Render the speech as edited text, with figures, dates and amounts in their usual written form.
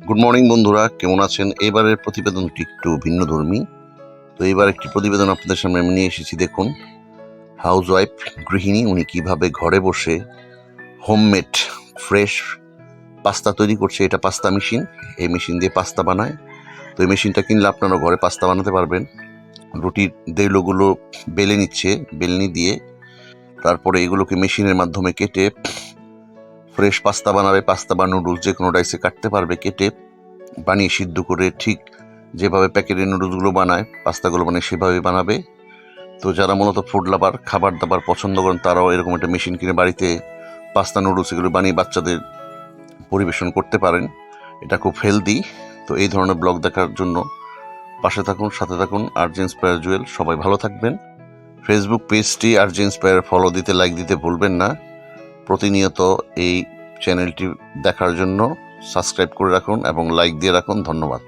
Good morning বন্ধুরা, কেমন আছেন? এবারের প্রতিবেদনটি একটু ভিন্নধর্মী। তো এবার একটি প্রতিবেদন আপনাদের সামনে আমি নিয়ে এসেছি। দেখুন, হাউসওয়াইফ গৃহিণী উনি কিভাবে ঘরে বসে হোমমেড ফ্রেশ পাস্তা তৈরি করছে। এটা পাস্তা মেশিন, এই মেশিন দিয়ে পাস্তা বানায়। তো এই মেশিনটা কিনলে আপনারা ঘরে পাস্তা বানাতে পারবেন। রুটির দেগুলো বেলে নিচ্ছে বেলনি দিয়ে, তারপরে এগুলোকে মেশিনের মাধ্যমে কেটে ফ্রেশ পাস্তা বানাবে। পাস্তা বা নুডলস যে কোনো ডাইসে কাটতে পারবে, কেটে বানিয়ে সিদ্ধ করে ঠিক যেভাবে প্যাকেটের নুডলসগুলো বানায়, পাস্তাগুলো বানায় সেভাবেই বানাবে। তো যারা মূলত ফুড লাভার, খাবার দাবার পছন্দ করেন, তারাও এরকম একটা মেশিন কিনে বাড়িতে পাস্তা নুডলস এগুলো বানিয়ে বাচ্চাদের পরিবেশন করতে পারেন। এটা খুব হেলদি। তো এই ধরনের ব্লগ দেখার জন্য পাশে থাকুন, সাথে থাকুন। RJ inspire Jewel. সবাই ভালো থাকবেন। ফেসবুক পেজটি আরজে ইন্সপায়ার ফলো দিতে, লাইক দিতে ভুলবেন না। প্রতিনিয়ত এই চ্যানেলটি দেখার জন্য সাবস্ক্রাইব করে রাখুন এবং লাইক দিয়ে রাখুন। ধন্যবাদ।